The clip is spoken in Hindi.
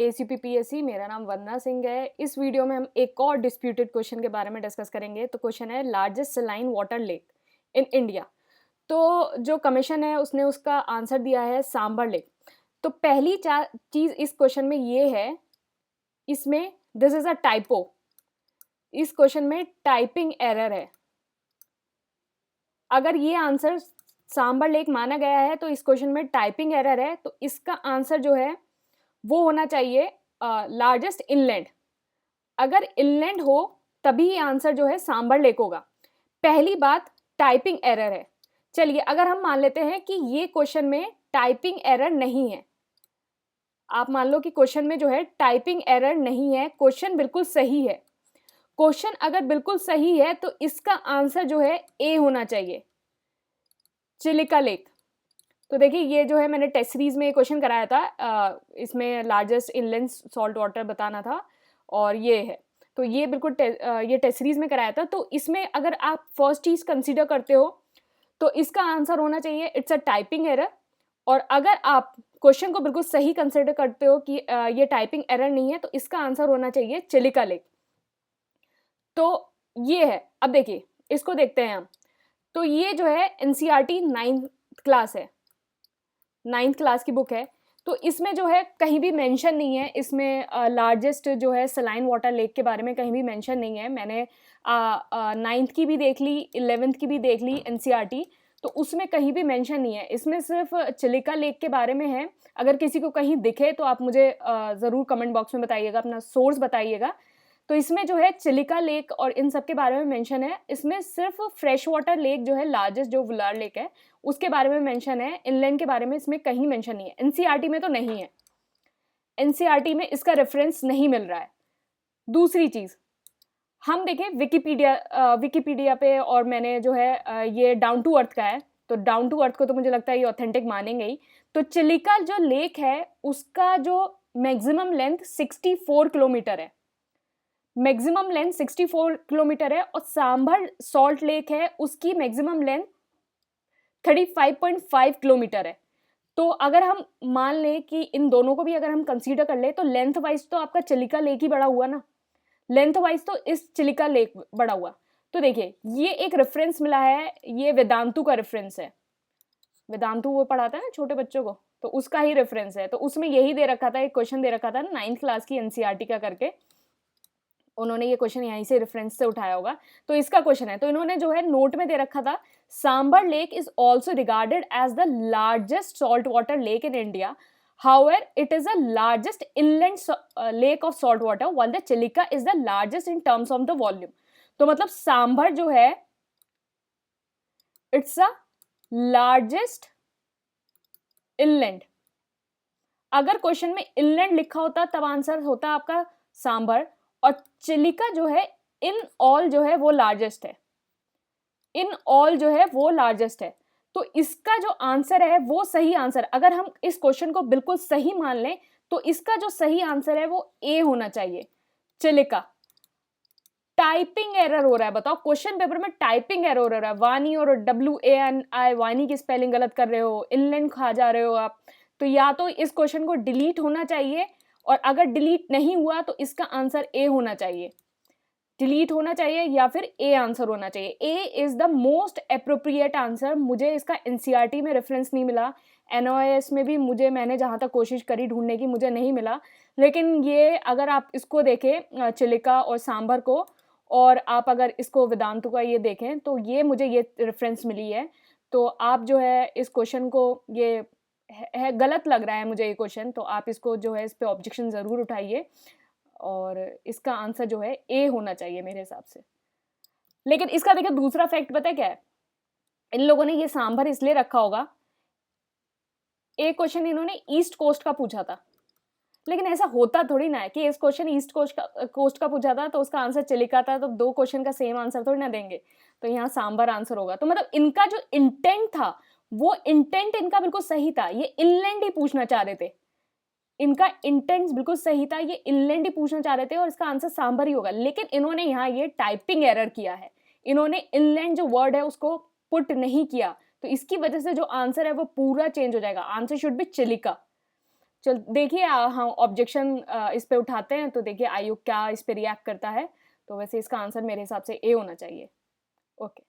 ACPPSC। मेरा नाम वंदना सिंह है। इस वीडियो में हम एक और डिस्प्यूटेड क्वेश्चन के बारे में डिस्कस करेंगे। तो क्वेश्चन है largest saline water lake in India. तो जो कमीशन है उसने उसका आंसर दिया है सांबर लेक। तो पहली चीज़ इस क्वेश्चन में ये है, इसमें दिस इज़ अ टाइपो। इस क्वेश्चन में टाइपिंग एरर है। अगर ये आंसर सांबर लेक माना गया है तो इस क्वेश्चन में टाइपिंग एरर है, तो इसका आंसर जो है वो होना चाहिए लार्जेस्ट इनलैंड। अगर इनलैंड हो तभी आंसर जो है सांबर लेक होगा। पहली बात टाइपिंग एरर है। चलिए अगर हम मान लेते हैं कि ये क्वेश्चन में टाइपिंग एरर नहीं है, आप मान लो कि क्वेश्चन में जो है टाइपिंग एरर नहीं है, क्वेश्चन बिल्कुल सही है। क्वेश्चन अगर बिल्कुल सही है तो इसका आंसर जो है ए होना चाहिए, चिलिका लेक। तो देखिए ये जो है मैंने टेस्ट सीरीज में क्वेश्चन कराया था, इसमें लार्जेस्ट इनलैंड सॉल्ट वाटर बताना था और ये है। तो ये बिल्कुल ये टेस्ट सीरीज में कराया था। तो इसमें अगर आप फर्स्ट चीज़ कंसीडर करते हो तो इसका आंसर होना चाहिए इट्स अ टाइपिंग एरर। और अगर आप क्वेश्चन को बिल्कुल सही कंसीडर करते हो कि ये टाइपिंग एरर नहीं है तो इसका आंसर होना चाहिए चिलिका लेक। तो ये है। अब देखिए इसको देखते हैं हम। तो ये जो है NCERT 9th क्लास है, 9th क्लास की बुक है। तो इसमें जो है कहीं भी मेंशन नहीं है, इसमें लार्जेस्ट जो है सलाइन वाटर लेक के बारे में कहीं भी मेंशन नहीं है। मैंने 9th की भी देख ली, 11th की भी देख ली NCERT, तो उसमें कहीं भी मेंशन नहीं है। इसमें सिर्फ चिलिका लेक के बारे में है। अगर किसी को कहीं दिखे तो आप मुझे ज़रूर कमेंट बॉक्स में बताइएगा, अपना सोर्स बताइएगा। तो इसमें जो है चिलिका लेक और इन सब के बारे में मेंशन है। इसमें सिर्फ फ्रेश वाटर लेक जो है लार्जेस्ट जो वुलार लेक है उसके बारे में मेंशन है, इनलैंड के बारे में इसमें कहीं मेंशन नहीं है। NCERT में तो नहीं है, NCERT में इसका रेफरेंस नहीं मिल रहा है। दूसरी चीज़ हम देखें विकिपीडिया पे, और मैंने जो है ये डाउन टू अर्थ का है, तो डाउन टू अर्थ को तो मुझे लगता है ये ऑथेंटिक मानेंगे ही। तो चिलिका जो लेक है उसका जो मैक्सिमम लेंथ 64 किलोमीटर है, मैक्सिमम लेंथ 64 किलोमीटर है। और सांभर सॉल्ट लेक है उसकी मैक्सिमम लेंथ 35.5 किलोमीटर है। तो अगर हम मान लें कि इन दोनों को भी अगर हम कंसीडर कर ले तो लेंथ वाइज तो आपका चिलिका लेक ही बड़ा हुआ ना, लेंथ वाइज तो इस चिलिका लेक बड़ा हुआ। तो देखिए ये एक रेफरेंस मिला है, ये वेदांतु का रेफरेंस है। वेदांतु वो पढ़ाता है ना छोटे बच्चों को, तो उसका ही रेफरेंस है। तो उसमें यही दे रखा था, एक क्वेश्चन दे रखा था ना 9th क्लास की NCERT का करके, उन्होंने ये क्वेश्चन यहीं से रेफरेंस से उठाया होगा। तो इसका क्वेश्चन है, तो इन्होंने जो है नोट में दे रखा था Sambhar lake is also regarded as the largest salt water lake in India, however it is the largest inland lake of salt water while the Chilika is the largest in terms of the volume। तो मतलब सांभर जो है इट्स अ लार्जेस्ट इनलैंड। अगर क्वेश्चन में इनलैंड लिखा होता तब आंसर होता आपका सांभर, और चिलिका जो है इन ऑल जो है वो लार्जेस्ट है, इन ऑल जो है वो लार्जेस्ट है। तो इसका जो आंसर है वो सही आंसर, अगर हम इस क्वेश्चन को बिल्कुल सही मान लें तो इसका जो सही आंसर है वो ए होना चाहिए, चिलिका। टाइपिंग एरर हो रहा है, बताओ क्वेश्चन पेपर में टाइपिंग एरर हो रहा है। वानी और WANI, वानी की स्पेलिंग गलत कर रहे हो, इनलैंड खा जा रहे हो आप। तो या तो इस क्वेश्चन को डिलीट होना चाहिए, और अगर डिलीट नहीं हुआ तो इसका आंसर ए होना चाहिए, डिलीट होना चाहिए या फिर ए आंसर होना चाहिए। A is the most appropriate answer. मुझे इसका NCERT में रेफरेंस नहीं मिला, NOIS में भी मैंने जहाँ तक कोशिश करी ढूंढने की मुझे नहीं मिला। लेकिन ये अगर आप इसको देखें चिलिका और सांभर को, और आप अगर इसको वेदांतु का ये देखें तो ये मुझे ये रेफरेंस मिली है। तो आप जो है इस क्वेश्चन को, ये है गलत लग रहा है मुझे ये क्वेश्चन, तो आप इसको जो है इस पर ऑब्जेक्शन ज़रूर उठाइए, और इसका आंसर जो है ए होना चाहिए मेरे हिसाब से। लेकिन इसका देखिए दूसरा फैक्ट पता है क्या है, इन लोगों ने ये सांभर इसलिए रखा होगा, एक क्वेश्चन इन्होंने ईस्ट कोस्ट का पूछा था, लेकिन ऐसा होता थोड़ी ना है कि इस क्वेश्चन ईस्ट कोस्ट का पूछा था तो उसका आंसर चिलिका था, तो दो क्वेश्चन का सेम आंसर थोड़ी ना देंगे। तो यहाँ सांभर आंसर होगा। तो मतलब इनका जो इंटेंट था वो इंटेंट इनका बिल्कुल सही था, ये इनलैंड ही पूछना चाह रहे थे, इनका इंटेंट बिल्कुल सही था, ये इनलैंड ही पूछना चाह रहे थे और इसका आंसर सांभर ही होगा। लेकिन इन्होंने यहाँ ये टाइपिंग एरर किया है, इन्होंने इनलैंड जो वर्ड है उसको पुट नहीं किया, तो इसकी वजह से जो आंसर है वो पूरा चेंज हो जाएगा। Answer should be Chilika. चल देखिए हम ऑब्जेक्शन इस पे उठाते हैं, तो देखिए आयोग क्या इस पे रिएक्ट करता है। तो वैसे इसका आंसर मेरे हिसाब से ए होना चाहिए। ओके।